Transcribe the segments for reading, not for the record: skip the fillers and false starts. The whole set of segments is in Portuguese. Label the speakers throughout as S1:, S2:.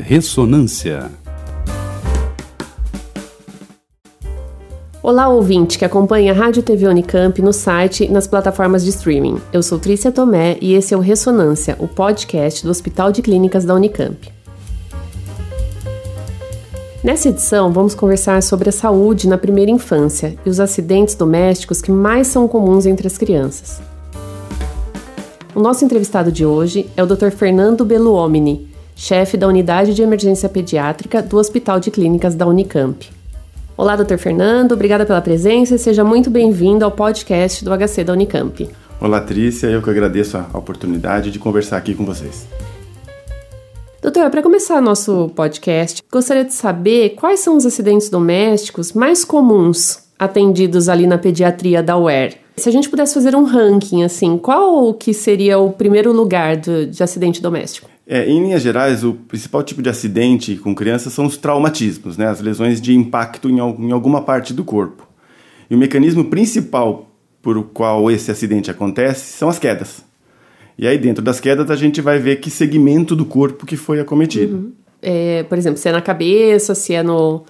S1: Ressonância.
S2: Olá, ouvinte que acompanha a Rádio TV Unicamp no site e nas plataformas de streaming. Eu sou Trícia Tomé e esse é o Ressonância, o podcast do Hospital de Clínicas da Unicamp. Nessa edição, vamos conversar sobre a saúde na primeira infância e os acidentes domésticos que mais são comuns entre as crianças. O nosso entrevistado de hoje é o Dr. Fernando Belluomini, chefe da Unidade de Emergência Pediátrica do Hospital de Clínicas da Unicamp. Olá, Dr. Fernando, obrigada pela presença e seja muito bem-vindo ao podcast do HC da Unicamp.
S3: Olá, Trícia, eu que agradeço a oportunidade de conversar aqui com vocês.
S2: Doutor, para começar nosso podcast, gostaria de saber quais são os acidentes domésticos mais comuns atendidos ali na pediatria da UER. Se a gente pudesse fazer um ranking, assim, qual que seria o primeiro lugar de acidente doméstico?
S3: Em linhas gerais, o principal tipo de acidente com crianças são os traumatismos, né? As lesões de impacto em alguma parte do corpo. E o mecanismo principal por qual esse acidente acontece são as quedas. E aí dentro das quedas a gente vai ver que segmento do corpo que foi acometido.
S2: Por exemplo, se é na cabeça, se é no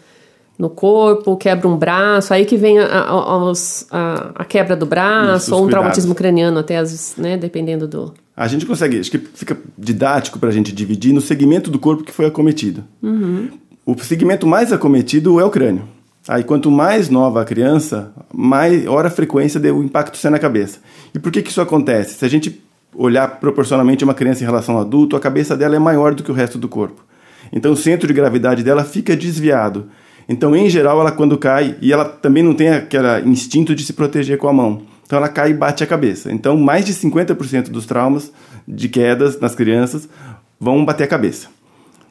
S2: corpo, quebra um braço, aí que vem a quebra do braço, ou um traumatismo craniano até, às vezes, né, dependendo do...
S3: A gente consegue, acho que fica didático para a gente dividir no segmento do corpo que foi acometido. O segmento mais acometido é o crânio. Aí quanto mais nova a criança, maior a frequência do impacto ser na cabeça. E por que isso acontece? Se a gente olhar proporcionalmente uma criança em relação ao adulto, a cabeça dela é maior do que o resto do corpo. Então o centro de gravidade dela fica desviado. Então, em geral, ela quando cai, e ela também não tem aquele instinto de se proteger com a mão. Então ela cai e bate a cabeça. Então mais de 50% dos traumas de quedas nas crianças vão bater a cabeça.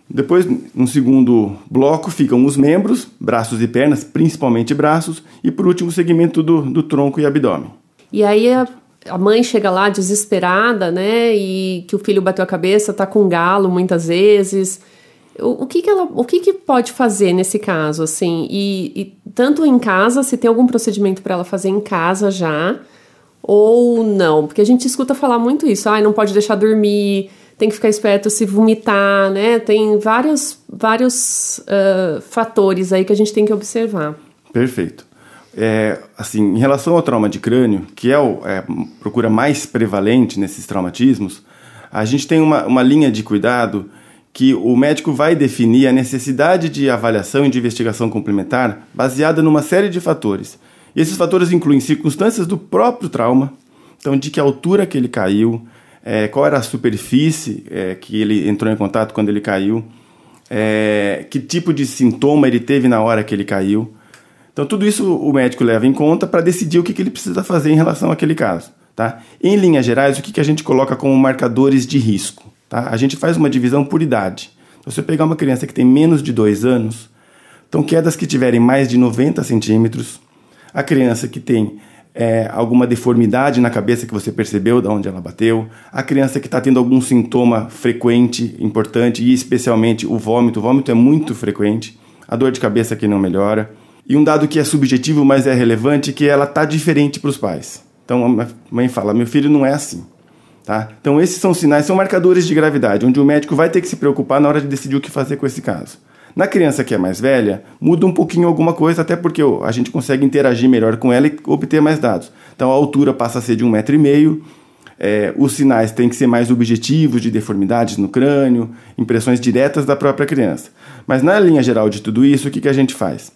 S3: Depois, no segundo bloco, ficam os membros, braços e pernas, principalmente braços, e por último o segmento do tronco e abdômen.
S2: E aí a mãe chega lá desesperada, né, e que o filho bateu a cabeça, tá com galo muitas vezes. O que pode fazer nesse caso, assim, e tanto em casa, se tem algum procedimento para ela fazer em casa já, ou não? Porque a gente escuta falar muito isso, não pode deixar dormir, tem que ficar esperto se vomitar, né? Tem vários fatores aí que a gente tem que observar.
S3: Perfeito. Assim, em relação ao trauma de crânio, que é a procura mais prevalente nesses traumatismos, a gente tem uma linha de cuidado que o médico vai definir a necessidade de avaliação e de investigação complementar baseada numa série de fatores. E esses fatores incluem circunstâncias do próprio trauma, então de que altura que ele caiu, qual era a superfície que ele entrou em contato quando ele caiu, que tipo de sintoma ele teve na hora que ele caiu. Então tudo isso o médico leva em conta para decidir o que ele precisa fazer em relação àquele caso. Tá? Em linhas gerais, o que a gente coloca como marcadores de risco? Tá? A gente faz uma divisão por idade. Então, se você pegar uma criança que tem menos de 2 anos, então quedas que tiverem mais de 90 centímetros, a criança que tem alguma deformidade na cabeça que você percebeu de onde ela bateu, a criança que está tendo algum sintoma frequente, importante, e especialmente o vômito é muito frequente, a dor de cabeça que não melhora, e um dado que é subjetivo, mas é relevante, que ela está diferente para os pais. Então a mãe fala, meu filho não é assim. Tá? Então esses são sinais, são marcadores de gravidade, onde o médico vai ter que se preocupar na hora de decidir o que fazer com esse caso. Na criança que é mais velha, muda um pouquinho alguma coisa, até porque a gente consegue interagir melhor com ela e obter mais dados. Então a altura passa a ser de 1,5 m, os sinais têm que ser mais objetivos de deformidades no crânio, impressões diretas da própria criança. Mas na linha geral de tudo isso, o que a gente faz?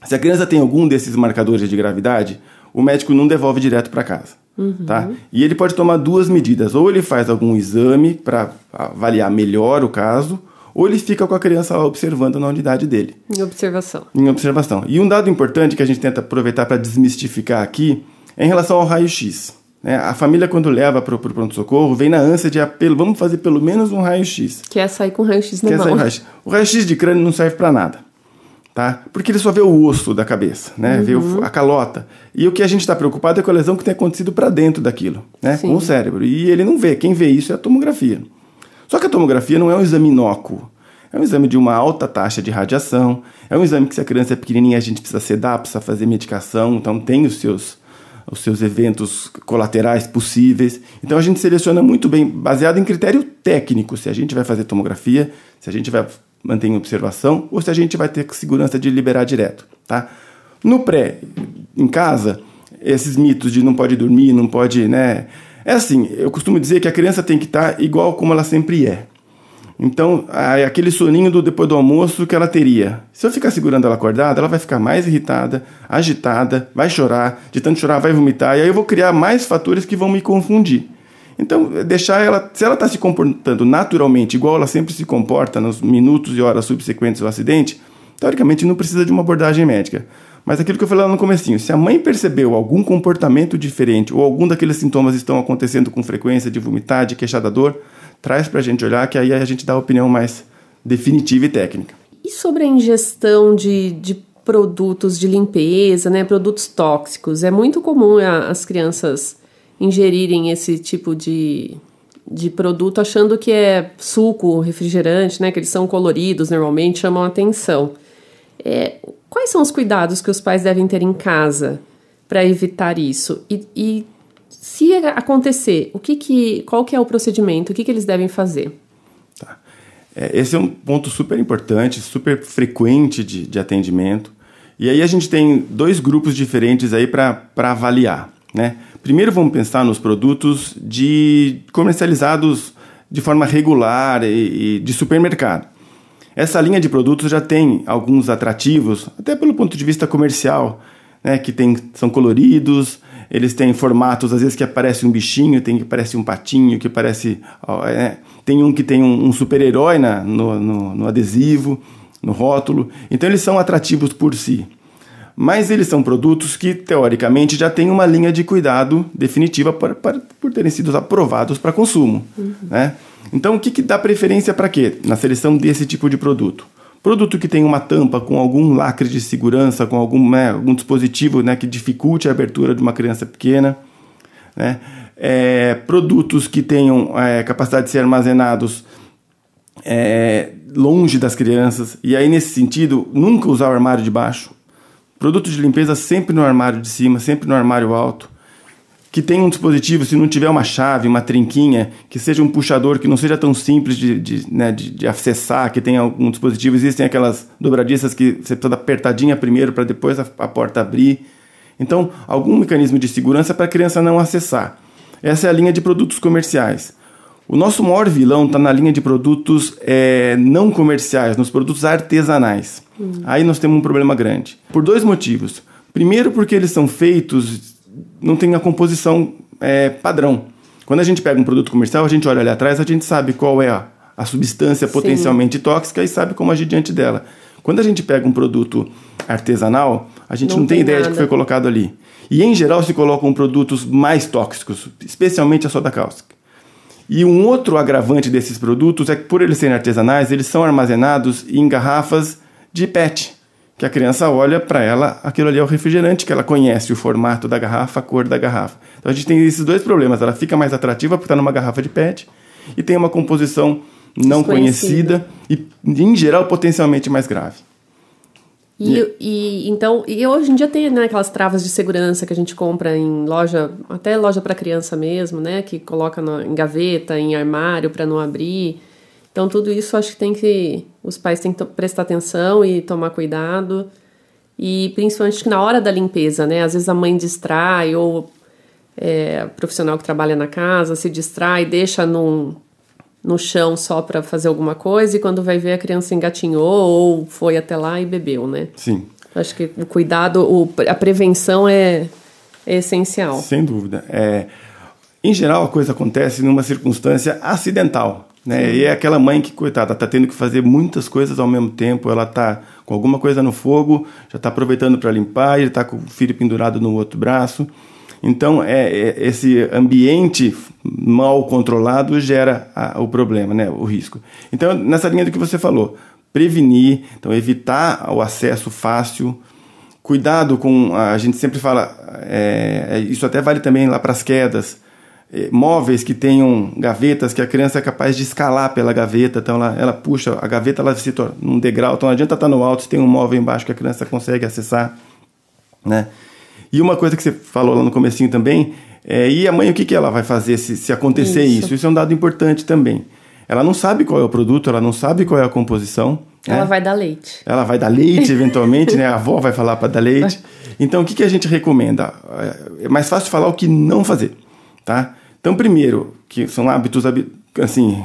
S3: Se a criança tem algum desses marcadores de gravidade, o médico não devolve direto para casa. Tá? E ele pode tomar 2 medidas. Ou ele faz algum exame para avaliar melhor o caso, ou ele fica com a criança lá observando na unidade dele.
S2: Em observação.
S3: E um dado importante que a gente tenta aproveitar para desmistificar aqui é em relação ao raio-x. Né? A família, quando leva para o pronto-socorro, vem na ânsia de vamos fazer pelo menos um raio-x.
S2: Que é sair com raio-x na mão.
S3: O raio-x de crânio não serve para nada. Tá? Porque ele só vê o osso da cabeça, né? Vê a calota. E o que a gente está preocupado é com a lesão que tem acontecido para dentro daquilo, né? Com o cérebro. E ele não vê. Quem vê isso é a tomografia. Só que a tomografia não é um exame inócuo. É um exame de uma alta taxa de radiação. É um exame que, se a criança é pequenininha, a gente precisa sedar, precisa fazer medicação. Então tem os os seus eventos colaterais possíveis. Então a gente seleciona muito bem, baseado em critério técnico, se a gente vai fazer tomografia, se a gente vai manter em observação ou se a gente vai ter segurança de liberar direto, tá? No pré, em casa, esses mitos de não pode dormir, não pode, né? É assim, eu costumo dizer que a criança tem que estar igual como ela sempre é. Então, aquele soninho depois do almoço que ela teria. Se eu ficar segurando ela acordada, ela vai ficar mais irritada, agitada, vai chorar, de tanto chorar vai vomitar, e aí eu vou criar mais fatores que vão me confundir. Então, deixar ela, se ela está se comportando naturalmente, igual ela sempre se comporta nos minutos e horas subsequentes ao acidente, teoricamente não precisa de uma abordagem médica. Mas aquilo que eu falei lá no comecinho, se a mãe percebeu algum comportamento diferente ou algum daqueles sintomas estão acontecendo com frequência de vomitar, de queixar da dor, traz para a gente olhar, que aí a gente dá a opinião mais definitiva e técnica.
S2: E sobre a ingestão de produtos de limpeza, né, produtos tóxicos? É muito comum as crianças ingerirem esse tipo de produto achando que é suco, refrigerante, né, que eles são coloridos normalmente, chamam a atenção. Quais são os cuidados que os pais devem ter em casa para evitar isso? E se acontecer, qual que é o procedimento? O que eles devem fazer?
S3: Tá. Esse é um ponto super importante, super frequente de atendimento. E aí a gente tem 2 grupos diferentes aí para avaliar, né? Primeiro vamos pensar nos produtos comercializados de forma regular e de supermercado. Essa linha de produtos já tem alguns atrativos, até pelo ponto de vista comercial, né, que são coloridos, eles têm formatos, às vezes que aparece um bichinho, tem que parece um patinho, que parece... tem um que tem um super-herói no adesivo, no rótulo. Então eles são atrativos por si. Mas eles são produtos que, teoricamente, já têm uma linha de cuidado definitiva por terem sido aprovados para consumo. Uhum. Né? Então, o que dá preferência para quê? Na seleção desse tipo de produto? Produto que tem uma tampa com algum lacre de segurança, com algum dispositivo, né, que dificulte a abertura de uma criança pequena. Né? Produtos que tenham capacidade de ser armazenados longe das crianças. E aí, nesse sentido, nunca usar o armário de baixo. Produto de limpeza sempre no armário de cima, sempre no armário alto. Que tenha um dispositivo, se não tiver uma chave, uma trinquinha, que seja um puxador, que não seja tão simples de acessar, que tenha algum dispositivo. Existem aquelas dobradiças que você precisa dar apertadinha primeiro para depois a porta abrir. Então, algum mecanismo de segurança para a criança não acessar. Essa é a linha de produtos comerciais. O nosso maior vilão está na linha de produtos não comerciais, nos produtos artesanais. Aí nós temos um problema grande. Por 2 motivos. Primeiro, porque eles são feitos, não tem a composição padrão. Quando a gente pega um produto comercial, a gente olha ali atrás, a gente sabe qual é a substância potencialmente tóxica e sabe como agir diante dela. Quando a gente pega um produto artesanal, a gente não tem ideia de que foi colocado ali. E, em geral, se colocam produtos mais tóxicos, especialmente a soda cáustica. E um outro agravante desses produtos é que, por eles serem artesanais, eles são armazenados em garrafas de PET, que a criança olha para ela, aquilo ali é o refrigerante, que ela conhece o formato da garrafa, a cor da garrafa. Então a gente tem esses 2 problemas, ela fica mais atrativa porque está numa garrafa de PET e tem uma composição não conhecida e, em geral, potencialmente mais grave.
S2: Então, hoje em dia tem, né, aquelas travas de segurança que a gente compra em loja, até loja para criança mesmo, né, que coloca em gaveta, em armário para não abrir. Então, tudo isso acho que os pais têm que prestar atenção e tomar cuidado. E principalmente na hora da limpeza, né, às vezes a mãe distrai ou o profissional que trabalha na casa se distrai, deixa no chão só para fazer alguma coisa e quando vai ver a criança engatinhou ou foi até lá e bebeu, né?
S3: Sim.
S2: Acho que o cuidado, a prevenção é essencial.
S3: Sem dúvida. Em geral, a coisa acontece numa circunstância acidental, né? E é aquela mãe que, coitada, está tendo que fazer muitas coisas ao mesmo tempo, ela está com alguma coisa no fogo, já está aproveitando para limpar, ele está com o filho pendurado no outro braço. Então, esse ambiente mal controlado gera o problema, né? O risco. Então, nessa linha do que você falou, prevenir, então evitar o acesso fácil, cuidado com, a gente sempre fala, isso até vale também lá para as quedas, móveis que tenham gavetas que a criança é capaz de escalar pela gaveta, então ela puxa, a gaveta ela se torna um degrau, então não adianta estar no alto se tem um móvel embaixo que a criança consegue acessar, né? E uma coisa que você falou lá no comecinho também, e a mãe, o que ela vai fazer se acontecer isso? Isso é um dado importante também. Ela não sabe qual é o produto, ela não sabe qual é a composição.
S2: Ela vai dar leite.
S3: Ela vai dar leite, eventualmente, né? A avó vai falar para dar leite. Então, o que a gente recomenda? É mais fácil falar o que não fazer, tá? Então, primeiro, que são hábitos, assim,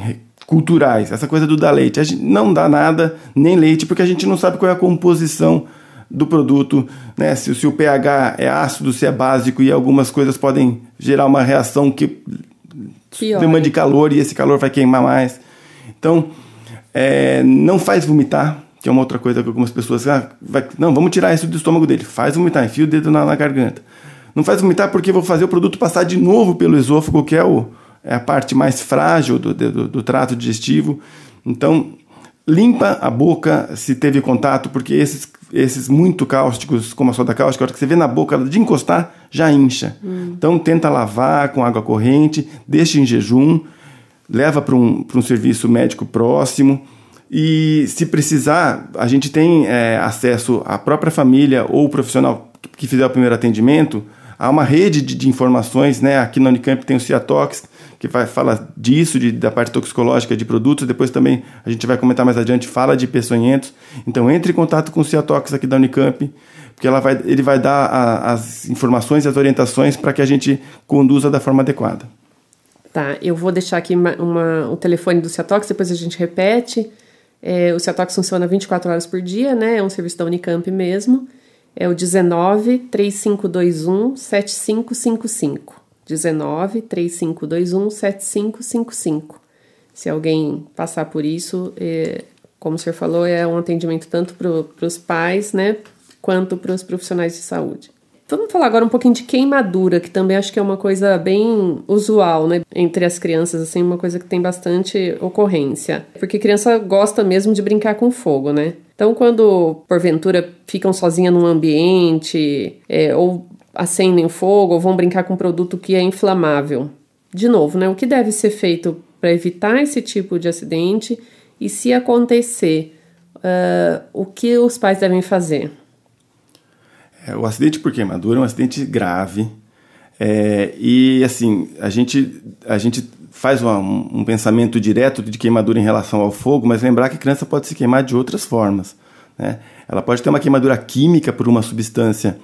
S3: culturais. Essa coisa do dar leite. A gente não dá nada, nem leite, porque a gente não sabe qual é a composição do produto, né? Se o pH é ácido, se é básico, e algumas coisas podem gerar uma reação que demanda calor e esse calor vai queimar mais. Então, não faz vomitar, que é uma outra coisa que algumas pessoas... não, vamos tirar isso do estômago dele. Faz vomitar, enfia o dedo na garganta. Não faz vomitar porque vou fazer o produto passar de novo pelo esôfago, que é a parte mais frágil do trato digestivo. Então, limpa a boca se teve contato, porque esses muito cáusticos, como a soda cáustica, a hora que você vê na boca, de encostar, já incha. Então, tenta lavar com água corrente, deixa em jejum, leva para um serviço médico próximo. E, se precisar, a gente tem acesso à própria família ou o profissional que fizer o primeiro atendimento a uma rede de informações, né? Aqui na Unicamp tem o Ciatox, que fala disso, da parte toxicológica de produtos. Depois também, a gente vai comentar mais adiante, fala de peçonhentos. Então, entre em contato com o Ciatox aqui da Unicamp, porque ele vai dar as informações e as orientações para que a gente conduza da forma adequada.
S2: Tá, eu vou deixar aqui o telefone do Ciatox, depois a gente repete. O Ciatox funciona 24 horas por dia, né? É um serviço da Unicamp mesmo. É o 19-3521-7555. 19-3521-7555. Se alguém passar por isso, como o senhor falou, é um atendimento tanto para os pais, né, quanto para os profissionais de saúde. Vamos falar agora um pouquinho de queimadura, que também acho que é uma coisa bem usual, né, entre as crianças, assim, uma coisa que tem bastante ocorrência. Porque criança gosta mesmo de brincar com fogo, né? Então, quando, porventura, ficam sozinhas num ambiente, ou acendem fogo, ou vão brincar com um produto que é inflamável. De novo, né, o que deve ser feito para evitar esse tipo de acidente? E se acontecer, o que os pais devem fazer?
S3: O acidente por queimadura é um acidente grave. E, assim, a gente faz um pensamento direto de queimadura em relação ao fogo, mas lembrar que a criança pode se queimar de outras formas, né? Ela pode ter uma queimadura química por uma substância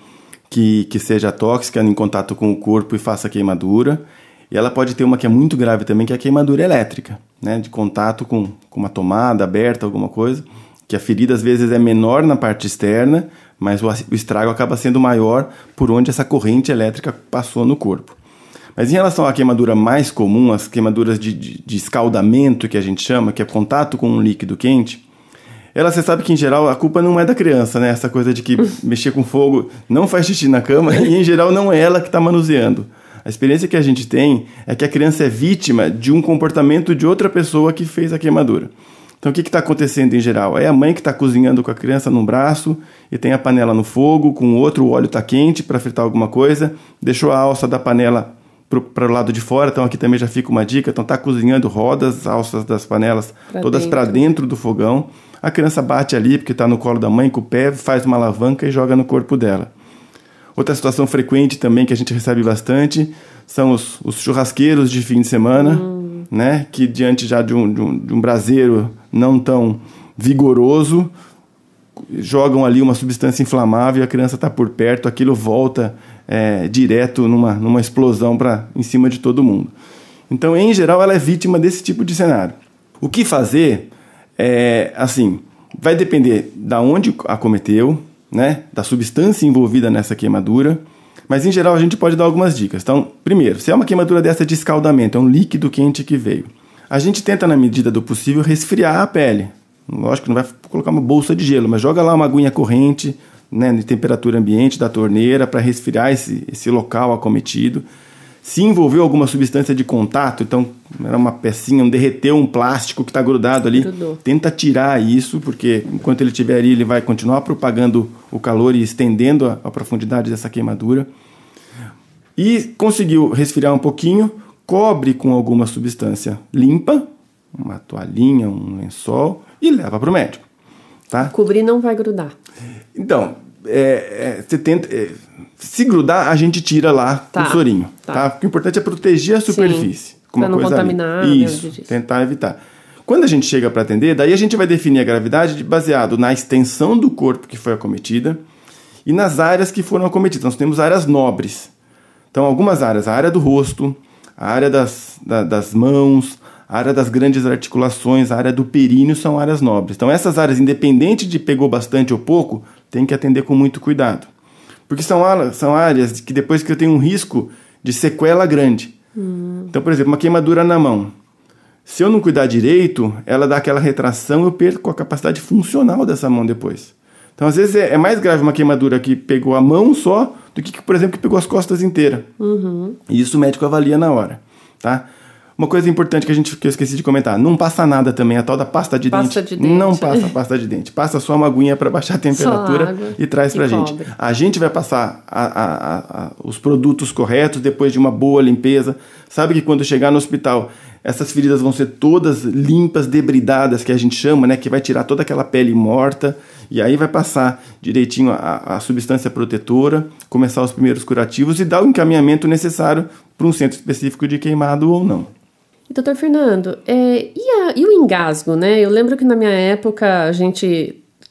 S3: que seja tóxica em contato com o corpo e faça queimadura. E ela pode ter uma que é muito grave também, que é a queimadura elétrica, né? De contato com uma tomada aberta, alguma coisa, que a ferida às vezes é menor na parte externa, mas o estrago acaba sendo maior por onde essa corrente elétrica passou no corpo. Mas em relação à queimadura mais comum, as queimaduras de escaldamento, que a gente chama, que é contato com um líquido quente, você sabe que, em geral, a culpa não é da criança, né? Essa coisa de que mexer com fogo não faz xixi na cama e, em geral, não é ela que está manuseando. A experiência que a gente tem é que a criança é vítima de um comportamento de outra pessoa que fez a queimadura. Então, o que está acontecendo em geral? É a mãe que está cozinhando com a criança num braço e tem a panela no fogo, com o outro o óleo está quente para fritar alguma coisa, deixou a alça da panela para o lado de fora, então aqui também já fica uma dica, então está cozinhando, roda as alças das panelas todas para dentro do fogão, a criança bate ali porque está no colo da mãe com o pé, faz uma alavanca e joga no corpo dela. Outra situação frequente também que a gente recebe bastante são os churrasqueiros de fim de semana, né, que diante já de um braseiro não tão vigoroso, jogam ali uma substância inflamável e a criança está por perto, aquilo volta direto numa explosão em cima de todo mundo. Então, em geral, ela é vítima desse tipo de cenário. O que fazer? Assim, vai depender da onde acometeu, né, da substância envolvida nessa queimadura, mas em geral a gente pode dar algumas dicas. Então, primeiro, se é uma queimadura dessa de escaldamento, é um líquido quente que veio, a gente tenta, na medida do possível, resfriar a pele. Lógico que não vai colocar uma bolsa de gelo, mas joga lá uma aguinha corrente, né, de temperatura ambiente da torneira para resfriar esse local acometido. Se envolveu alguma substância de contato, então era uma pecinha, derreteu um plástico que está grudado ali, tenta tirar isso, porque enquanto ele estiver ali, ele vai continuar propagando o calor e estendendo a profundidade dessa queimadura. E conseguiu resfriar um pouquinho, cobre com alguma substância limpa, uma toalhinha, um lençol, e leva para o médico. Tá?
S2: Cobrir não vai grudar.
S3: Então, você tenta... se grudar, a gente tira lá o sorinho. Tá? O importante é proteger a superfície.
S2: Para não contaminar.
S3: Isso, tentar evitar. Quando a gente chega para atender, daí a gente vai definir a gravidade baseado na extensão do corpo que foi acometida e nas áreas que foram acometidas. Nós temos áreas nobres. Então, algumas áreas, a área do rosto, a área das mãos, a área das grandes articulações, a área do períneo são áreas nobres. Então, essas áreas, independente de pegou bastante ou pouco, tem que atender com muito cuidado. Porque são áreas que depois que eu tenho um risco de sequela grande. Então, por exemplo, uma queimadura na mão. Se eu não cuidar direito, ela dá aquela retração, eu perco a capacidade funcional dessa mão depois. Então, às vezes, é mais grave uma queimadura que pegou a mão só do que, por exemplo, que pegou as costas inteiras. E isso o médico avalia na hora, tá? Uma coisa importante que eu esqueci de comentar, não passa nada também, a tal da pasta de dente. Não passa pasta de dente, passa só uma aguinha para baixar a temperatura e traz pra gente. A gente vai passar os produtos corretos depois de uma boa limpeza. Sabe que quando chegar no hospital, essas feridas vão ser todas limpas, debridadas, que a gente chama, né? Que vai tirar toda aquela pele morta e aí vai passar direitinho a substância protetora, começar os primeiros curativos e dar o encaminhamento necessário para um centro específico de queimado ou não.
S2: Doutor Fernando, e o engasgo, né? Eu lembro que na minha época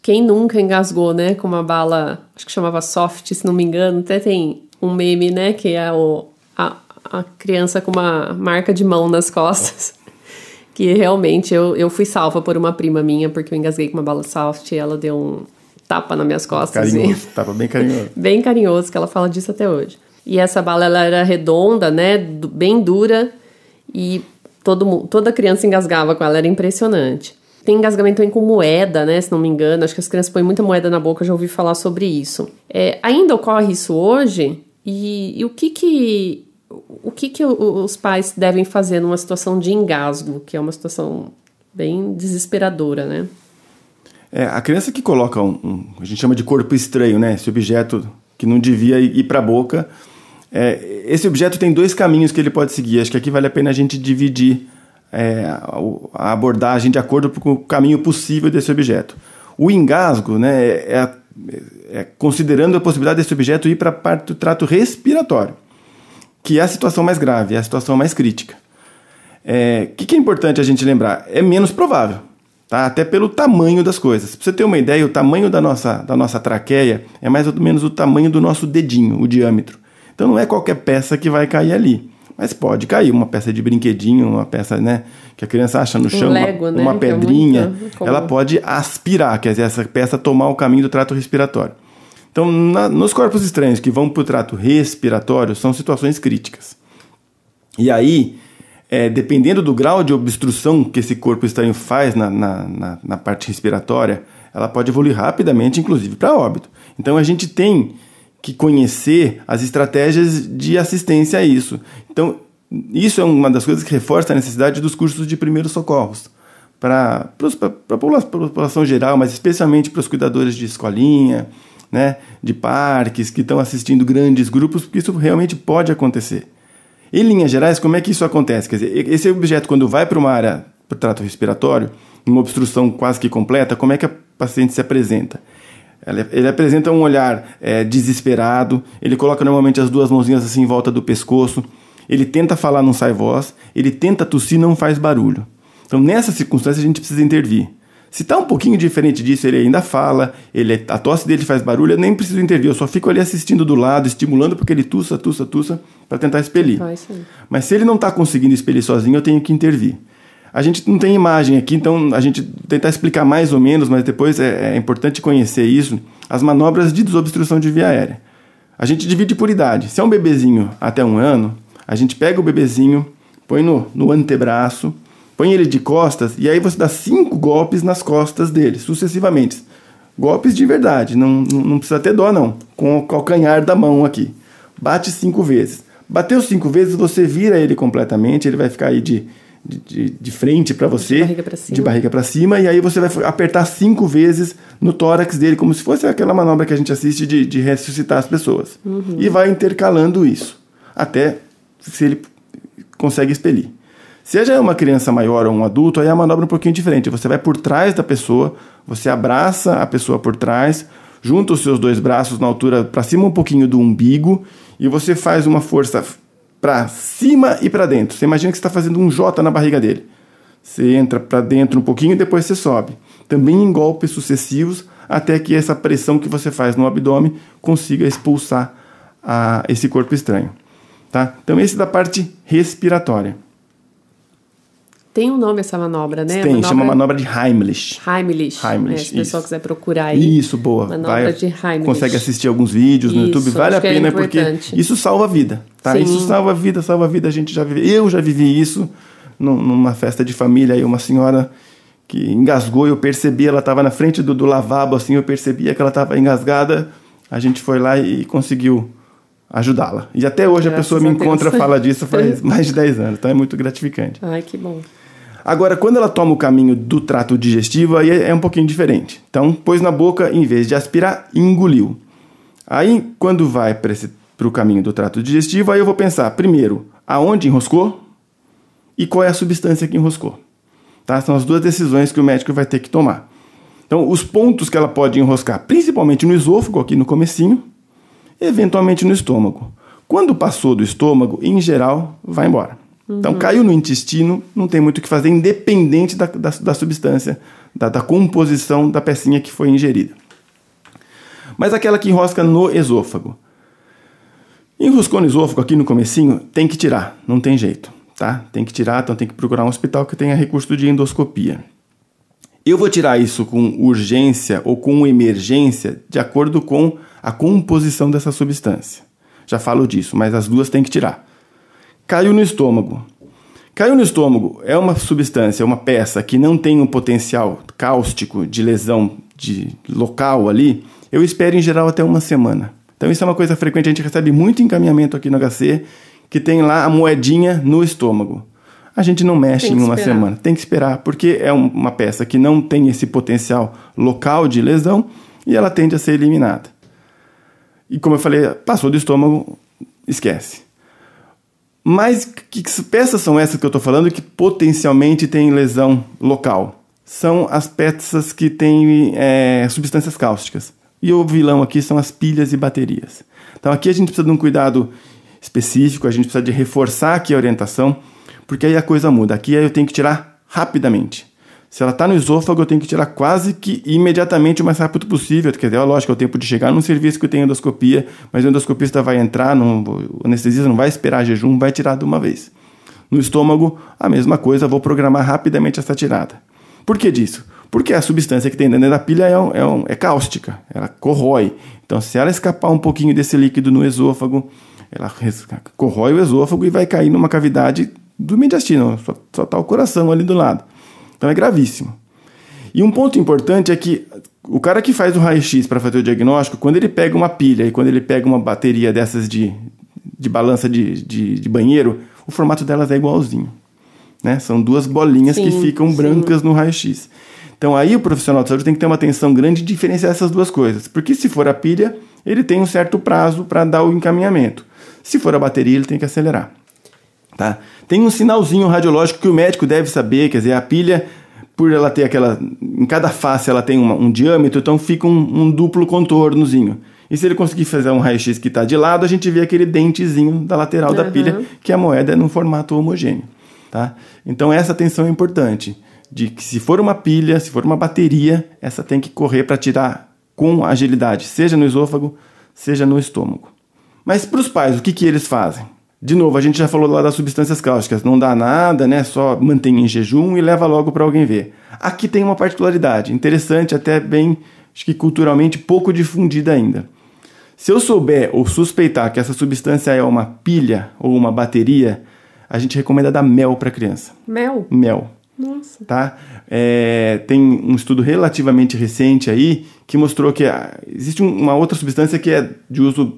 S2: quem nunca engasgou, né? Com uma bala, acho que chamava Soft, se não me engano, até tem um meme, né? Que é a criança com uma marca de mão nas costas. Que realmente eu fui salva por uma prima minha, porque eu engasguei com uma bala Soft e ela deu um tapa nas minhas costas.
S3: Carinhoso, tapa bem carinhoso.
S2: Bem carinhoso, que ela fala disso até hoje. E essa bala, ela era redonda, né? Bem dura e... Toda criança engasgava com ela, era impressionante. Tem engasgamento também com moeda, né, se não me engano. Acho que as crianças põem muita moeda na boca, eu já ouvi falar sobre isso. Ainda ocorre isso hoje? E o que os pais devem fazer numa situação de engasgo, que é uma situação bem desesperadora, né?
S3: A criança que coloca a gente chama de corpo estranho, né, esse objeto que não devia ir para a boca... esse objeto tem 2 caminhos que ele pode seguir. Acho que aqui vale a pena a gente dividir a abordagem de acordo com o caminho possível desse objeto. O engasgo, né, considerando a possibilidade desse objeto ir para a parte do trato respiratório, que é a situação mais grave, é a situação mais crítica. Que é importante a gente lembrar? É menos provável, tá? Até pelo tamanho das coisas. Para você ter uma ideia, o tamanho da nossa traqueia é mais ou menos o tamanho do nosso dedinho, o diâmetro. Então não é qualquer peça que vai cair ali, mas pode cair uma peça de brinquedinho, uma peça, né, que a criança acha no chão,
S2: Lego,
S3: uma
S2: né,
S3: pedrinha, ela pode aspirar, quer dizer, essa peça tomar o caminho do trato respiratório. Então, nos corpos estranhos que vão para o trato respiratório, são situações críticas. E aí, dependendo do grau de obstrução que esse corpo estranho faz na parte respiratória, ela pode evoluir rapidamente, inclusive para óbito. Então, a gente tem que conhecer as estratégias de assistência a isso. Então, isso é uma das coisas que reforça a necessidade dos cursos de primeiros socorros para a população geral, mas especialmente para os cuidadores de escolinha, né, de parques, que estão assistindo grandes grupos, porque isso realmente pode acontecer. Em linhas gerais, como é que isso acontece? Quer dizer, esse objeto, quando vai para uma área, para o trato respiratório, uma obstrução quase que completa, como é que a paciente se apresenta? Ele apresenta um olhar desesperado, ele coloca normalmente as 2 mãozinhas assim em volta do pescoço, ele tenta falar, não sai voz, ele tenta tossir, não faz barulho. Então, nessa circunstância, a gente precisa intervir. Se está um pouquinho diferente disso, ele ainda fala, a tosse dele faz barulho, eu nem preciso intervir, eu só fico ali assistindo do lado, estimulando porque ele tussa para tentar expelir. Mas se ele não está conseguindo expelir sozinho, eu tenho que intervir. A gente não tem imagem aqui, então a gente tentar explicar mais ou menos, mas depois é importante conhecer isso, as manobras de desobstrução de via aérea. A gente divide por idade. Se é um bebezinho até 1 ano, a gente pega o bebezinho, põe no antebraço, põe ele de costas e aí você dá 5 golpes nas costas dele, sucessivamente. Golpes de verdade, não precisa ter dó não, com o calcanhar da mão aqui. Bate 5 vezes. Bateu 5 vezes, você vira ele completamente, ele vai ficar aí de frente para você, de barriga para cima, e aí você vai apertar 5 vezes no tórax dele, como se fosse aquela manobra que a gente assiste de ressuscitar as pessoas. E vai intercalando isso, até se ele consegue expelir. Se já é uma criança maior ou um adulto, aí a manobra é um pouquinho diferente. Você vai por trás da pessoa, você abraça a pessoa por trás, junta os seus 2 braços na altura para cima um pouquinho do umbigo e você faz uma força para cima e para dentro. Você imagina que você está fazendo um J na barriga dele. Você entra para dentro um pouquinho e depois você sobe. Também em golpes sucessivos, até que essa pressão que você faz no abdômen consiga expulsar esse corpo estranho. Tá? Então, esse é da parte respiratória.
S2: Tem um nome essa manobra, né?
S3: Tem, chama manobra de Heimlich.
S2: Heimlich.
S3: Heimlich,
S2: se o pessoal quiser procurar aí.
S3: Isso, boa.
S2: Manobra de Heimlich.
S3: Consegue assistir alguns vídeos no YouTube, vale a pena, porque isso salva a vida. Tá? Isso salva a vida, a gente já vive. Eu já vivi isso numa festa de família, aí uma senhora que engasgou, eu percebi, ela estava na frente do lavabo, assim, eu percebia que ela estava engasgada, a gente foi lá e conseguiu ajudá-la. E até hoje a pessoa me encontra e fala disso faz mais de 10 anos, então é muito gratificante.
S2: Ai, que bom.
S3: Agora, quando ela toma o caminho do trato digestivo, aí é um pouquinho diferente. Então, pôs na boca, em vez de aspirar, engoliu. Aí, quando vai para o caminho do trato digestivo, aí eu vou pensar, primeiro, aonde enroscou e qual é a substância que enroscou. Tá? São as 2 decisões que o médico vai ter que tomar. Então, os pontos que ela pode enroscar, principalmente no esôfago, aqui no comecinho, eventualmente no estômago. Quando passou do estômago, em geral, vai embora. Então, caiu no intestino, não tem muito o que fazer, independente da substância, da composição da pecinha que foi ingerida. Mas aquela que enrosca no esôfago. Enroscou no esôfago, aqui no comecinho, tem que tirar, não tem jeito. Tá? Tem que tirar, então tem que procurar um hospital que tenha recurso de endoscopia. Eu vou tirar isso com urgência ou com emergência de acordo com a composição dessa substância. Já falo disso, mas as 2 tem que tirar. Caiu no estômago. Caiu no estômago é uma substância, uma peça que não tem um potencial cáustico de lesão de local ali, eu espero em geral até uma semana. Então isso é uma coisa frequente, a gente recebe muito encaminhamento aqui no HC, que tem lá a moedinha no estômago. A gente não mexe em uma semana. Tem que esperar, porque é uma peça que não tem esse potencial local de lesão e ela tende a ser eliminada. E como eu falei, passou do estômago, esquece. Mas que peças são essas que eu estou falando que potencialmente têm lesão local? São as peças que têm substâncias cáusticas. E o vilão aqui são as pilhas e baterias. Então aqui a gente precisa de um cuidado específico, a gente precisa de reforçar aqui a orientação, porque aí a coisa muda. Aqui eu tenho que tirar rapidamente. Se ela está no esôfago, eu tenho que tirar quase que imediatamente, o mais rápido possível. Quer dizer, lógico, é o tempo de chegar num serviço que tem endoscopia, mas o endoscopista vai entrar, o anestesista não vai esperar jejum, vai tirar de uma vez. No estômago, a mesma coisa, vou programar rapidamente essa tirada. Por que disso? Porque a substância que tem dentro da pilha é cáustica, ela corrói. Então, se ela escapar um pouquinho desse líquido no esôfago, ela corrói o esôfago e vai cair numa cavidade do mediastino, só está o coração ali do lado. Então é gravíssimo. E um ponto importante é que o cara que faz o raio-x para fazer o diagnóstico, quando ele pega uma pilha e quando ele pega uma bateria dessas de balança de banheiro, o formato delas é igualzinho. Né? São 2 bolinhas que ficam brancas no raio-x. Então aí o profissional de saúde tem que ter uma atenção grande de diferenciar essas 2 coisas. Porque se for a pilha, ele tem um certo prazo para dar o encaminhamento. Se for a bateria, ele tem que acelerar. Tá? Tem um sinalzinho radiológico que o médico deve saber, quer dizer, a pilha, por ela ter em cada face ela tem um diâmetro, então fica um duplo contornozinho. E se ele conseguir fazer um raio-x que está de lado, a gente vê aquele dentezinho da lateral da pilha, que a moeda é num formato homogêneo. Tá? Então essa atenção é importante, de que se for uma pilha, se for uma bateria, essa tem que correr para tirar com agilidade, seja no esôfago, seja no estômago. Mas para os pais, o que eles fazem? De novo, a gente já falou lá das substâncias cáusticas, não dá nada, né? Só mantém em jejum e leva logo para alguém ver. Aqui tem uma particularidade interessante, até bem, acho que culturalmente pouco difundida ainda. Se eu souber ou suspeitar que essa substância é uma pilha ou uma bateria, a gente recomenda dar mel para a criança.
S2: Mel?
S3: Mel.
S2: Nossa.
S3: Tá? Tem um estudo relativamente recente aí que mostrou que existe uma outra substância que é de uso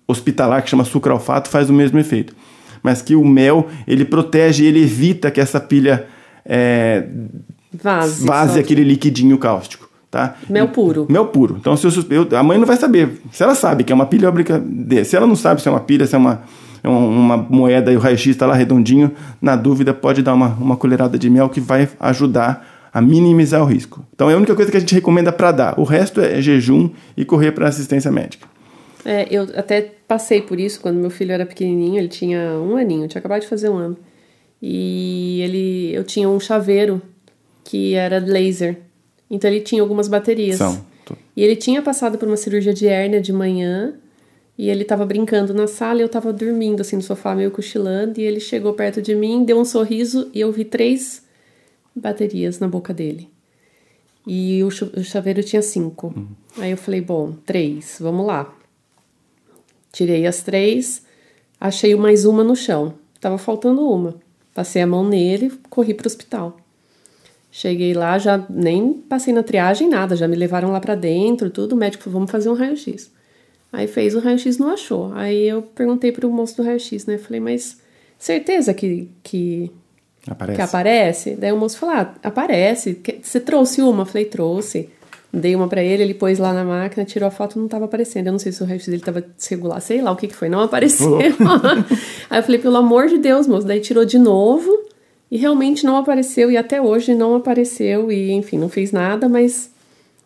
S3: hospitalar, que chama sucralfato, faz o mesmo efeito. Mas que o mel, ele protege, ele evita que essa pilha vaze aquele liquidinho cáustico. Tá?
S2: Mel puro.
S3: Mel puro. Então, a mãe não vai saber. Se ela sabe que é uma pilha, se ela não sabe se é uma pilha, se é uma moeda e o raio-x está lá redondinho, na dúvida pode dar uma colherada de mel que vai ajudar a minimizar o risco. Então é a única coisa que a gente recomenda para dar. O resto é jejum e correr para assistência médica.
S2: Eu até passei por isso quando meu filho era pequenininho, ele tinha 1 aninho, tinha acabado de fazer 1 ano. E eu tinha um chaveiro que era laser, então ele tinha algumas baterias. E ele tinha passado por uma cirurgia de hérnia de manhã, e ele tava brincando na sala e eu tava dormindo assim no sofá, meio cochilando, e ele chegou perto de mim, deu um sorriso e eu vi 3 baterias na boca dele. E o chaveiro tinha 5. Aí eu falei, bom, 3, vamos lá. Tirei as 3, achei mais uma no chão. Tava faltando uma. Passei a mão nele, corri pro hospital. Cheguei lá, já nem passei na triagem, nada. Já me levaram lá pra dentro, tudo. O médico falou, vamos fazer um raio-x. Aí fez o raio-x, não achou. Aí eu perguntei pro moço do raio-x, né? Falei, mas certeza que aparece? Daí o moço falou, aparece. Você trouxe uma? Eu falei, trouxe. Dei uma pra ele, ele pôs lá na máquina, tirou a foto, não tava aparecendo. Eu não sei se o raio-x dele tava desregular, sei lá o que foi, não apareceu. Aí eu falei, pelo amor de Deus, moço. Daí tirou de novo e realmente não apareceu. E até hoje não apareceu. E enfim, não fez nada, mas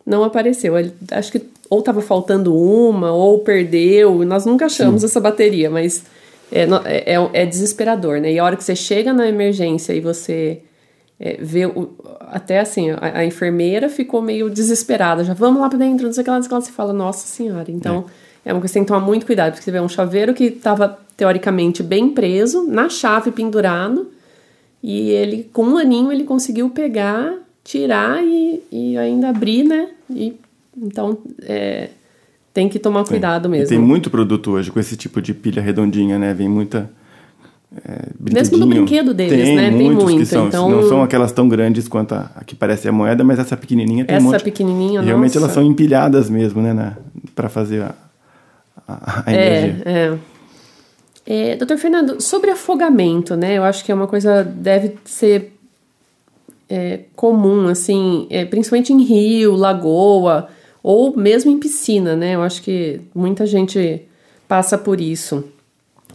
S2: não apareceu. Ele, acho que ou tava faltando uma, ou perdeu. Nós nunca achamos essa bateria, mas é desesperador, né? E a hora que você chega na emergência e você... até assim, a enfermeira ficou meio desesperada, já vamos lá pra dentro, não sei o que lá, você fala, nossa senhora, então é uma coisa que você tem que tomar muito cuidado, porque você vê um chaveiro que estava teoricamente bem preso, na chave pendurado, e ele, com 1 aninho, ele conseguiu pegar, tirar e ainda abrir, né, e então tem que tomar cuidado mesmo.
S3: E tem muito produto hoje com esse tipo de pilha redondinha, né, vem muita...
S2: Mesmo no brinquedo deles, né? Tem muito.
S3: Que são, então... Não são aquelas tão grandes quanto a que parece a moeda, mas essa pequenininha tem um monte.
S2: Essa pequenininha,
S3: e realmente elas são empilhadas mesmo, né? Para fazer a energia.
S2: Doutor Fernando, sobre afogamento, né? Eu acho que é uma coisa deve ser comum, assim, principalmente em rio, lagoa, ou mesmo em piscina, né? Eu acho que muita gente passa por isso.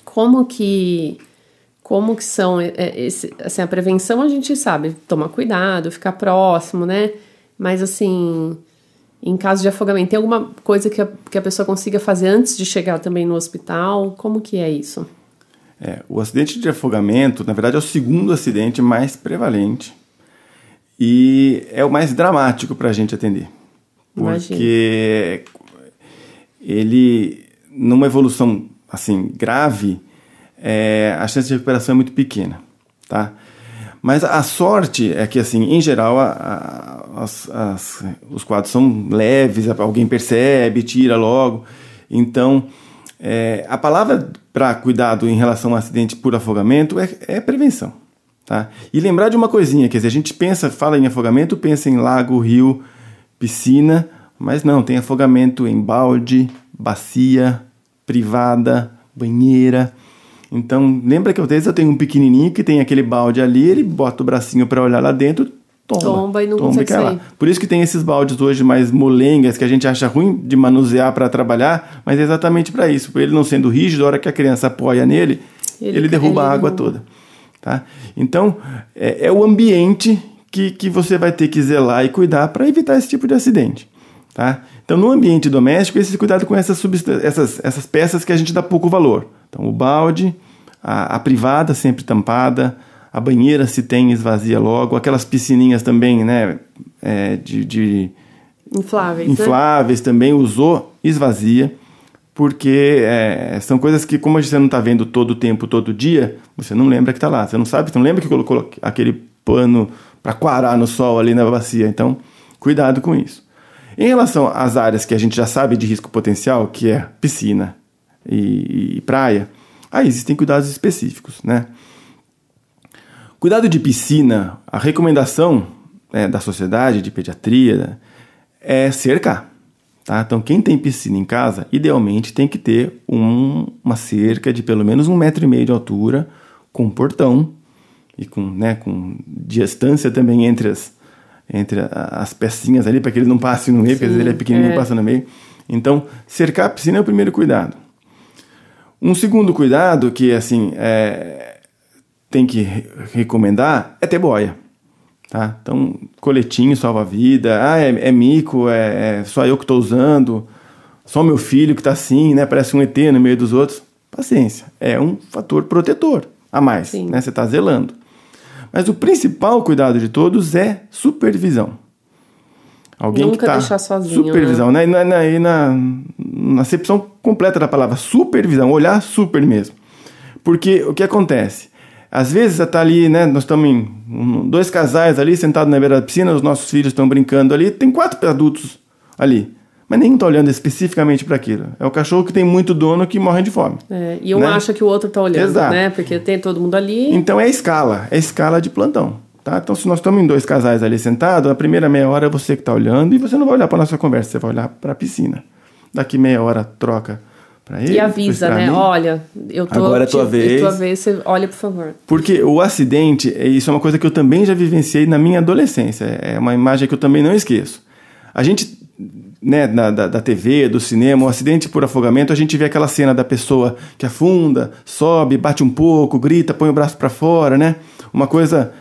S2: Como que são, assim, a prevenção a gente sabe, tomar cuidado, ficar próximo, né? Mas, assim, em caso de afogamento, tem alguma coisa que a pessoa consiga fazer antes de chegar também no hospital? Como que é isso?
S3: O acidente de afogamento, na verdade, é o segundo acidente mais prevalente e é o mais dramático para a gente atender. Porque ele, numa evolução, assim, grave, a chance de recuperação é muito pequena, tá? Mas a sorte é que, assim, em geral, os quadros são leves, alguém percebe, tira logo. Então, a palavra para cuidado em relação ao acidente por afogamento é prevenção, tá? E lembrar de uma coisinha, quer dizer, a gente fala em afogamento, pensa em lago, rio, piscina, mas não, tem afogamento em balde, bacia, privada, banheira. Então, lembra que às vezes eu tenho um pequenininho que tem aquele balde ali, ele bota o bracinho para olhar lá dentro,
S2: tomba e não consegue sair.
S3: Por isso que tem esses baldes hoje mais molengas, que a gente acha ruim de manusear para trabalhar, mas é exatamente para isso. Por ele não sendo rígido, a hora que a criança apoia nele, ele derruba a água toda. Tá? Então, é o ambiente que você vai ter que zelar e cuidar para evitar esse tipo de acidente. Tá? Então, no ambiente doméstico, esse cuidado com essas peças que a gente dá pouco valor. Então, o balde, a privada sempre tampada, a banheira, se tem, esvazia logo. Aquelas piscininhas também, né? Infláveis, né? Também usou, esvazia. Porque são coisas que, como você não está vendo todo o tempo, todo dia, você não lembra que está lá. Você não lembra que colocou aquele pano para quarar no sol ali na bacia. Então, cuidado com isso. Em relação às áreas que a gente já sabe de risco potencial, que é piscina e praia, aí existem cuidados específicos, né? Cuidado de piscina, a recomendação da Sociedade de Pediatria é cercar, tá? Então, quem tem piscina em casa, idealmente tem que ter uma cerca de pelo menos 1,5 m de altura, com um portão e com distância também entre as pecinhas ali, para que ele não passe no meio, porque às vezes ele é pequenininho e passa no meio. Então, cercar a piscina é o primeiro cuidado. Um segundo cuidado que, assim, tem que recomendar é ter boia. tá? Então, coletinho salva a vida. É mico, é só eu que estou usando, só meu filho que está assim, né? Parece um ET no meio dos outros. Paciência, é um fator protetor a mais, né? Você está zelando. Mas o principal cuidado de todos é supervisão. Alguém
S2: nunca
S3: que tá
S2: deixar sozinho.
S3: Supervisão, né? Na acepção completa da palavra, supervisão, olhar super mesmo. Porque o que acontece? Às vezes você está ali, né? Nós estamos dois casais ali sentados na beira da piscina, os nossos filhos estão brincando ali, tem 4 adultos ali. Mas nenhum está olhando especificamente para aquilo. É o cachorro que tem muito dono que morre de fome.
S2: E um acha que o outro está olhando,
S3: Exato.
S2: né? Porque tem todo mundo ali.
S3: Então é escala de plantão. Tá? Então se nós estamos em 2 casais ali sentados, a primeira meia hora é você que está olhando e você não vai olhar para a nossa conversa, você vai olhar para a piscina. Daqui meia hora troca para ele.
S2: E avisa, né?
S3: Mim.
S2: Olha,
S3: agora é tua vez.
S2: É tua vez, você olha, por favor.
S3: Porque o acidente, isso é uma coisa que eu também já vivenciei na minha adolescência. É uma imagem que eu também não esqueço. A gente, né, da TV, do cinema, o acidente por afogamento, a gente vê aquela cena da pessoa que afunda, sobe, bate um pouco, grita, põe o braço para fora, né? Uma coisa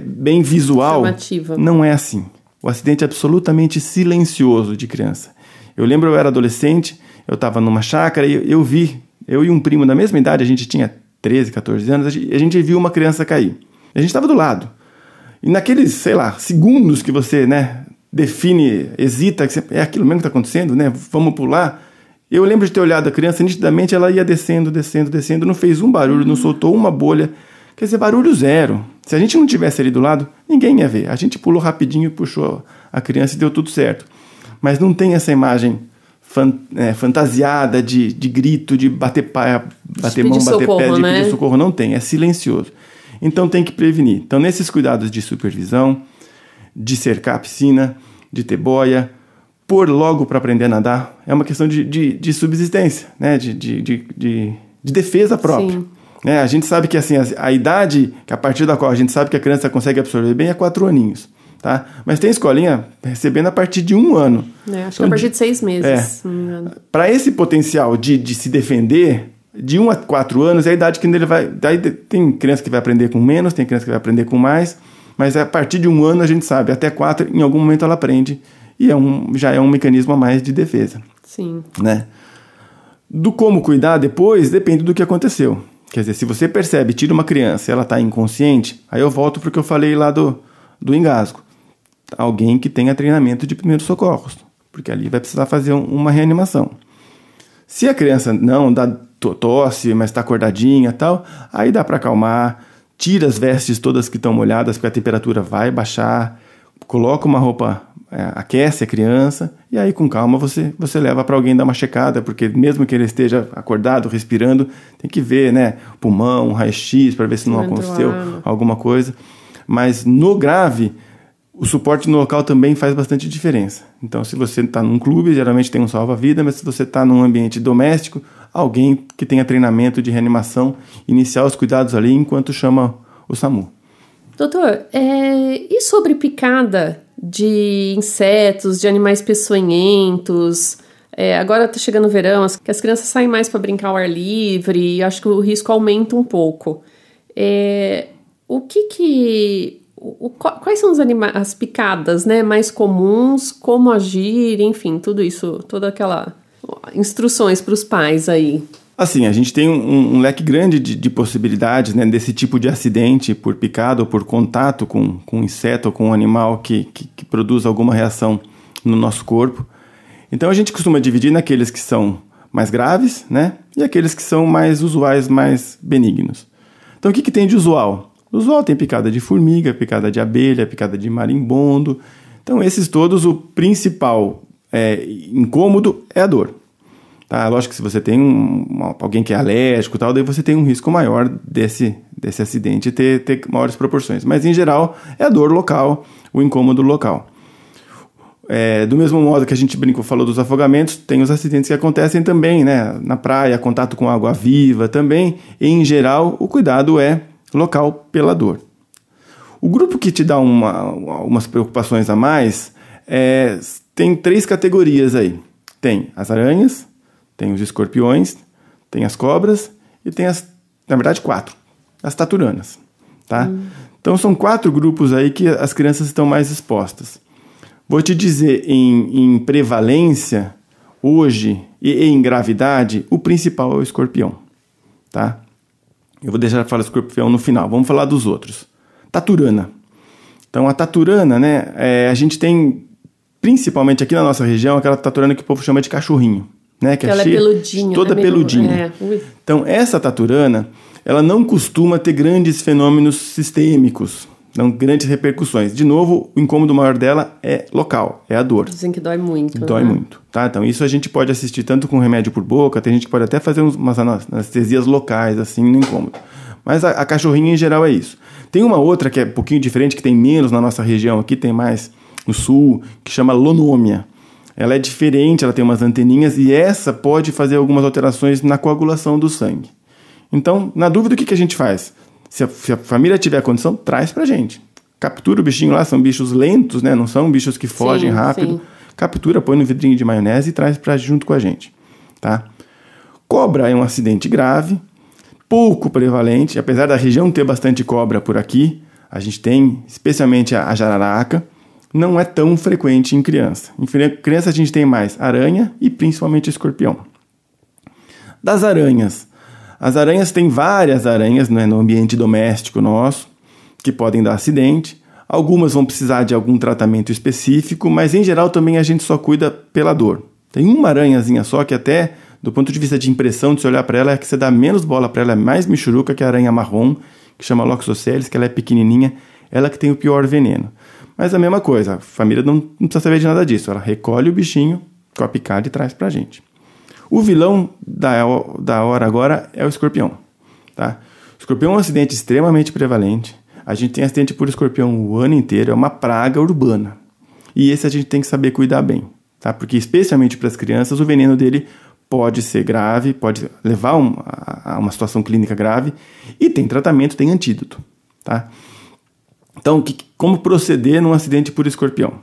S3: bem visual.
S2: Chamativa.
S3: Não é assim. O acidente é absolutamente silencioso de criança. Eu lembro, eu era adolescente, eu estava numa chácara e eu e um primo da mesma idade, a gente tinha 13, 14 anos, a gente viu uma criança cair. A gente estava do lado. E naqueles, sei lá, segundos que você, né, define, hesita, que é aquilo mesmo que está acontecendo, né? Vamos pular. Eu lembro de ter olhado a criança, nitidamente ela ia descendo, não fez um barulho, não soltou uma bolha. Quer dizer, barulho zero. Se a gente não tivesse ali do lado, ninguém ia ver. A gente pulou rapidinho, puxou a criança e deu tudo certo. Mas não tem essa imagem fantasiada de grito, de bater mão, bater pé, de pedir socorro. Não tem, é silencioso. Então tem que prevenir. Então nesses cuidados de supervisão, de cercar a piscina, de ter boia, pôr logo para aprender a nadar, é uma questão de subsistência, né? de defesa própria.
S2: Sim.
S3: A gente sabe que assim, a idade a partir da qual a gente sabe que a criança consegue absorver bem é 4 aninhos. Tá? Mas tem escolinha recebendo a partir de 1 ano.
S2: Acho
S3: então,
S2: que a partir de 6 meses.
S3: Para esse potencial de se defender, de 1 a 4 anos é a idade que ele vai... Daí tem criança que vai aprender com menos, tem criança que vai aprender com mais, mas a partir de 1 ano a gente sabe, até 4, em algum momento ela aprende, e já é um mecanismo a mais de defesa.
S2: Sim.
S3: Né? Do como cuidar depois, depende do que aconteceu. Quer dizer, se você percebe, tira uma criança e ela está inconsciente, aí eu volto para o que eu falei lá do engasgo. Alguém que tenha treinamento de primeiros socorros, porque ali vai precisar fazer uma reanimação. Se a criança não dá tosse, mas está acordadinha e tal, aí dá para acalmar, tira as vestes todas que estão molhadas, porque a temperatura vai baixar, coloca uma roupa, aquece a criança, e aí com calma você leva para alguém dar uma checada, porque mesmo que ele esteja acordado, respirando, tem que ver, né, pulmão, raio-x, para ver se não aconteceu alguma coisa. Mas no grave, o suporte no local também faz bastante diferença. Então, se você está num clube, geralmente tem um salva-vida, mas se você está num ambiente doméstico, alguém que tenha treinamento de reanimação, iniciar os cuidados ali enquanto chama o SAMU.
S2: Doutor, e sobre picada de insetos, de animais peçonhentos? Agora está chegando o verão, que as crianças saem mais para brincar ao ar livre, e acho que o risco aumenta um pouco. Quais são as picadas, né, mais comuns, como agir, enfim, tudo isso, toda aquela instruções para os pais aí?
S3: Assim, a gente tem um leque grande de possibilidades, né, desse tipo de acidente por picada ou por contato com um inseto ou com um animal que produz alguma reação no nosso corpo. Então a gente costuma dividir naqueles que são mais graves, né, e aqueles que são mais usuais, mais benignos. Então o que tem de usual? O usual tem picada de formiga, picada de abelha, picada de marimbondo. Então, esses todos, o principal incômodo é a dor. Tá? Lógico que se você tem alguém que é alérgico e tal, daí você tem um risco maior desse acidente ter maiores proporções. Mas, em geral, é a dor local, o incômodo local. Do mesmo modo que a gente falou dos afogamentos, tem os acidentes que acontecem também, né? Na praia, contato com água viva também. E, em geral, o cuidado é local pela dor. O grupo que te dá algumas preocupações a mais tem 3 categorias aí. Tem as aranhas, tem os escorpiões, tem as cobras e tem na verdade 4, as taturanas. Tá? Então, são 4 grupos aí que as crianças estão mais expostas. Vou te dizer, em prevalência, hoje, e em gravidade, o principal é o escorpião, tá? Eu vou deixar de falar do escorpião no final, vamos falar dos outros. Taturana. Então, a taturana, né, a gente tem, principalmente aqui na nossa região, aquela taturana que o povo chama de cachorrinho, né? Que
S2: ela é peludinha.
S3: Toda peludinha. Então, essa taturana, ela não costuma ter grandes fenômenos sistêmicos, não grandes repercussões. De novo, o incômodo maior dela é local, é a dor.
S2: Dizem que dói muito.
S3: Dói muito, tá? Então, isso a gente pode assistir tanto com remédio por boca, tem gente que pode até fazer umas anestesias locais, assim, no incômodo. Mas a cachorrinha, em geral, é isso. Tem uma outra que é um pouquinho diferente, que tem menos na nossa região aqui, tem mais no sul, que chama lonômia. Ela é diferente, ela tem umas anteninhas e essa pode fazer algumas alterações na coagulação do sangue. Então, na dúvida, o que a gente faz? Se a família tiver condição, traz pra gente. Captura o bichinho lá, são bichos lentos, né? Não são bichos que fogem rápido. Sim. Captura, põe no vidrinho de maionese e traz junto com a gente, tá? Cobra é um acidente grave, pouco prevalente, apesar da região ter bastante cobra por aqui, a gente tem especialmente a jararaca, não é tão frequente em criança. Em criança a gente tem mais aranha e principalmente escorpião. Das aranhas, as aranhas, tem várias aranhas, né, no ambiente doméstico nosso, que podem dar acidente. Algumas vão precisar de algum tratamento específico, mas em geral também a gente só cuida pela dor. Tem uma aranhazinha só que até, do ponto de vista de impressão, de se olhar para ela, é que você dá menos bola para ela, é mais michuruca, que a aranha marrom, que chama Loxosceles, que ela é pequenininha, ela que tem o pior veneno. Mas a mesma coisa, a família não precisa saber de nada disso, ela recolhe o bichinho com a picada e traz pra gente. O vilão da hora agora é o escorpião, tá? O escorpião é um acidente extremamente prevalente. A gente tem acidente por escorpião o ano inteiro, é uma praga urbana. E esse a gente tem que saber cuidar bem, tá? Porque especialmente para as crianças, o veneno dele pode ser grave, pode levar a uma situação clínica grave e tem tratamento, tem antídoto, tá? Então, como proceder num acidente por escorpião?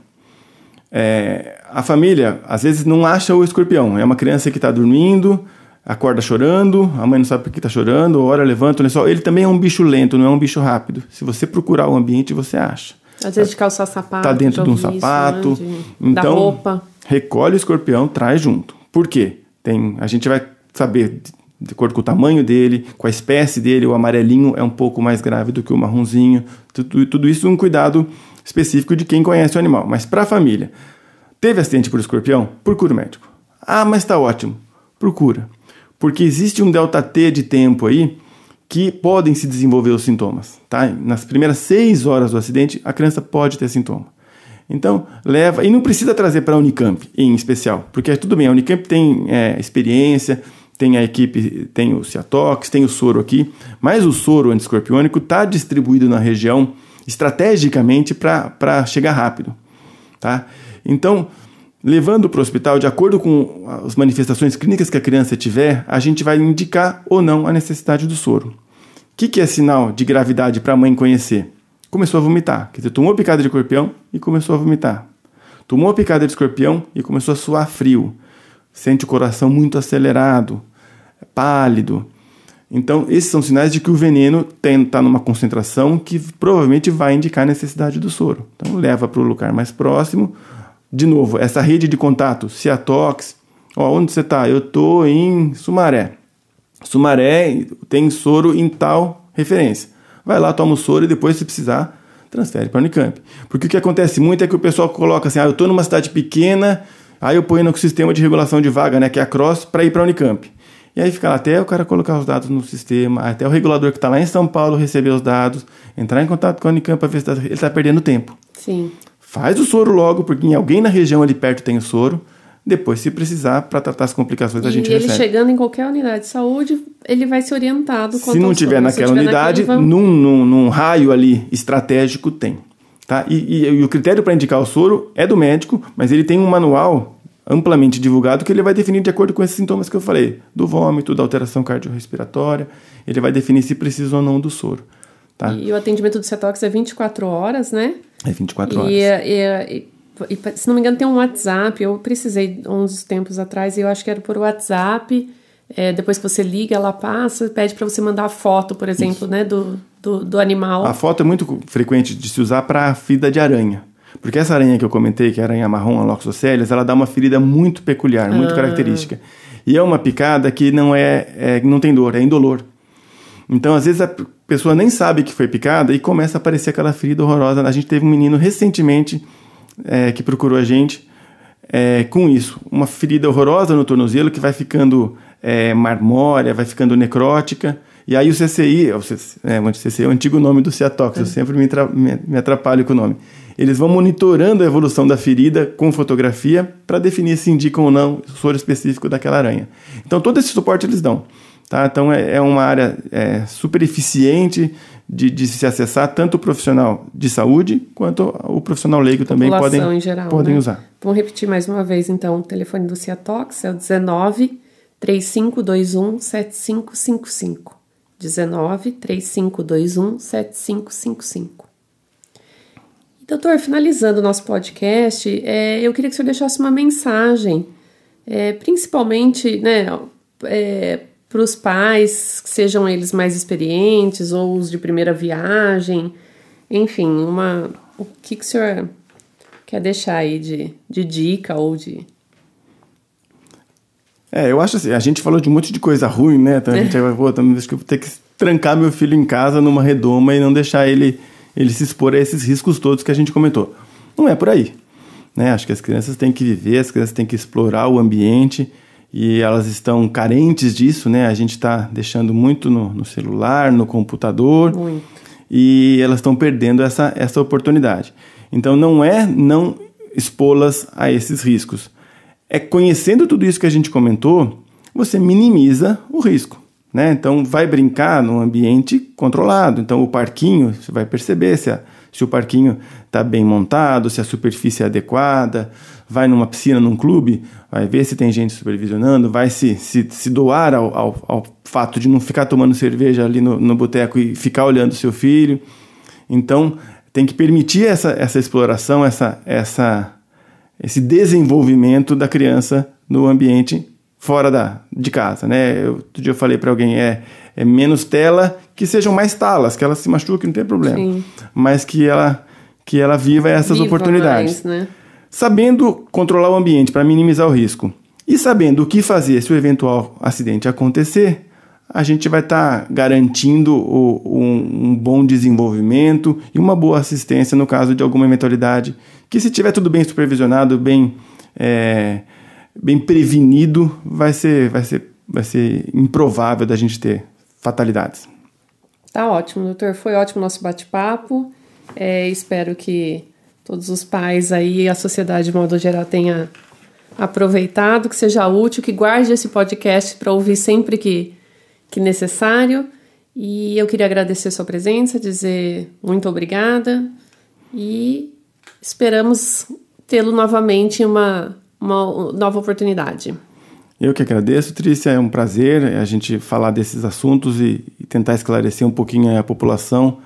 S3: A família, às vezes, não acha o escorpião. É uma criança que está dormindo, acorda chorando, a mãe não sabe por que está chorando, hora levanta o lençol. Ele também é um bicho lento, não é um bicho rápido. Se você procurar o ambiente, você acha.
S2: Às vezes de calçar sapato.
S3: Está dentro de um sapato.
S2: Isso, né?
S3: Então,
S2: da roupa.
S3: Recolhe o escorpião, traz junto. Por quê? A gente vai saber, de acordo com o tamanho dele, com a espécie dele, o amarelinho é um pouco mais grave do que o marronzinho. Tudo isso é um cuidado específico de quem conhece o animal. Mas para a família, teve acidente por escorpião? Procura o médico. Ah, mas está ótimo. Procura. Porque existe um delta T de tempo aí que podem se desenvolver os sintomas. Tá? Nas primeiras 6 horas do acidente, a criança pode ter sintoma. Então, leva... E não precisa trazer para a Unicamp, em especial. Porque tudo bem, a Unicamp tem experiência, tem a equipe, tem o Ciatox, tem o soro aqui. Mas o soro antiescorpiônico está distribuído na região estrategicamente para chegar rápido. Tá? Então, levando para o hospital, de acordo com as manifestações clínicas que a criança tiver, a gente vai indicar ou não a necessidade do soro. O que é sinal de gravidade para a mãe conhecer? Começou a vomitar. Quer dizer, tomou picada de escorpião e começou a vomitar. Tomou a picada de escorpião e começou a suar frio. Sente o coração muito acelerado, pálido. Então, esses são sinais de que o veneno está numa concentração que provavelmente vai indicar a necessidade do soro. Então, leva para o lugar mais próximo. De novo, essa rede de contato, Ciatox. Onde você está? Eu estou em Sumaré. Sumaré tem soro em tal referência. Vai lá, toma o soro e depois, se precisar, transfere para a Unicamp. Porque o que acontece muito é que o pessoal coloca assim, eu estou numa cidade pequena, aí eu ponho no sistema de regulação de vaga, né, que é a CROSS, para ir para a Unicamp. E aí fica lá até o cara colocar os dados no sistema, até o regulador que está lá em São Paulo receber os dados, entrar em contato com a Unicamp para ver se ele está perdendo tempo.
S2: Sim.
S3: Faz o soro logo, porque em alguém na região ali perto tem o soro. Depois, se precisar, para tratar as complicações, a gente recebe. E ele
S2: chegando em qualquer unidade de saúde, ele vai ser orientado.
S3: Se não tiver naquela unidade, num raio ali estratégico, tem. Tá? E o critério para indicar o soro é do médico, mas ele tem um manual amplamente divulgado que ele vai definir de acordo com esses sintomas que eu falei. Do vômito, da alteração cardiorrespiratória. Ele vai definir se precisa ou não do soro. Tá?
S2: E o atendimento do Ciatox é 24 horas, né?
S3: É 24 horas.
S2: E, se não me engano, tem um WhatsApp. Eu precisei uns tempos atrás e eu acho que era por WhatsApp. Depois que você liga, ela passa, pede para você mandar a foto, por exemplo, né, do animal.
S3: A foto é muito frequente de se usar para ferida de aranha. Porque essa aranha que eu comentei, que é a aranha marrom, a Loxosceles, ela dá uma ferida muito peculiar, muito característica. E é uma picada que não tem dor, é indolor. Então, às vezes, a pessoa nem sabe que foi picada e começa a aparecer aquela ferida horrorosa. A gente teve um menino recentemente que procurou a gente com isso. Uma ferida horrorosa no tornozelo que vai ficando marmórea, vai ficando necrótica. E aí o CCI, o CCI é o antigo nome do Ciatox, eu sempre me atrapalho com o nome. Eles vão monitorando a evolução da ferida com fotografia para definir se indicam ou não o soro específico daquela aranha. Então, todo esse suporte eles dão. Tá? Então, é uma área super eficiente de se acessar, tanto o profissional de saúde quanto o profissional leigo também podem,
S2: geral,
S3: podem
S2: né?
S3: usar.
S2: Vamos repetir mais uma vez, então, o telefone do Ciatox é o 19-3521-7555. 19-3521-7555. Doutor, finalizando o nosso podcast, eu queria que o senhor deixasse uma mensagem, principalmente, né, para os pais, sejam eles mais experientes ou os de primeira viagem, enfim, o que o senhor quer deixar aí de dica ou de...
S3: Eu acho assim, a gente falou de um monte de coisa ruim, né? Então a gente acho que eu vou ter que trancar meu filho em casa numa redoma e não deixar ele se expor a esses riscos todos que a gente comentou. Não é por aí, né? Acho que as crianças têm que viver, as crianças têm que explorar o ambiente e elas estão carentes disso, né? A gente está deixando muito no celular, no computador. Muito. E elas estão perdendo essa oportunidade. Então não expô-las a esses riscos. Conhecendo tudo isso que a gente comentou, você minimiza o risco, né? Então, vai brincar num ambiente controlado. Então, o parquinho, você vai perceber se o parquinho está bem montado, se a superfície é adequada. Vai numa piscina, num clube, vai ver se tem gente supervisionando, vai se doar ao fato de não ficar tomando cerveja ali no boteco e ficar olhando o seu filho. Então, tem que permitir essa exploração, esse desenvolvimento da criança no ambiente fora de casa, né? Outro dia eu falei para alguém, menos tela, que sejam mais talas, que ela se machuque, não tem problema. Sim. Mas que ela viva essas oportunidades. Mais, né? Sabendo controlar o ambiente para minimizar o risco e sabendo o que fazer se o eventual acidente acontecer, a gente vai estar garantindo um bom desenvolvimento e uma boa assistência no caso de alguma eventualidade, que se tiver tudo bem supervisionado, bem prevenido, vai ser improvável da gente ter fatalidades.
S2: Tá ótimo, doutor. Foi ótimo o nosso bate-papo. Espero que todos os pais aí e a sociedade de modo geral tenha aproveitado, que seja útil, que guarde esse podcast para ouvir sempre que necessário. E eu queria agradecer a sua presença, dizer muito obrigada e esperamos tê-lo novamente em uma nova oportunidade.
S3: Eu que agradeço, Trícia, é um prazer a gente falar desses assuntos e tentar esclarecer um pouquinho a população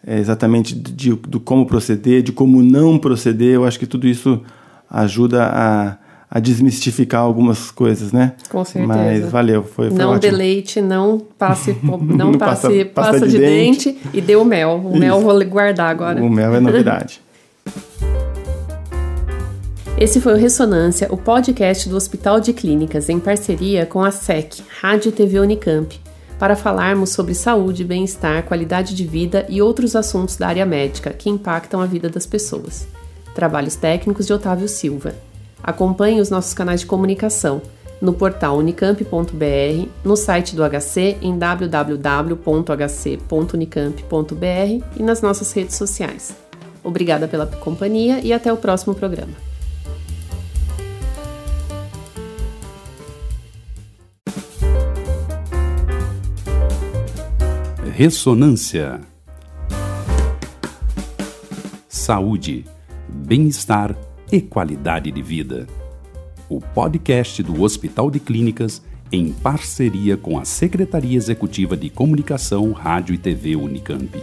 S3: exatamente do como proceder, de como não proceder. Eu acho que tudo isso ajuda a desmistificar algumas coisas, né?
S2: Com certeza.
S3: Mas valeu, foi
S2: não
S3: ótimo.
S2: Deleite, não passe pasta de dente e dê o mel. O mel eu vou guardar agora.
S3: O mel é novidade.
S2: Esse foi o Ressonância, o podcast do Hospital de Clínicas, em parceria com a SEC, Rádio e TV Unicamp, para falarmos sobre saúde, bem-estar, qualidade de vida e outros assuntos da área médica que impactam a vida das pessoas. Trabalhos técnicos de Otávio Silva. Acompanhe os nossos canais de comunicação no portal unicamp.br, no site do HC em www.hc.unicamp.br e nas nossas redes sociais. Obrigada pela companhia e até o próximo programa.
S1: Ressonância. Saúde, bem-estar e qualidade de vida. O podcast do Hospital de Clínicas em parceria com a Secretaria Executiva de Comunicação, Rádio e TV Unicamp.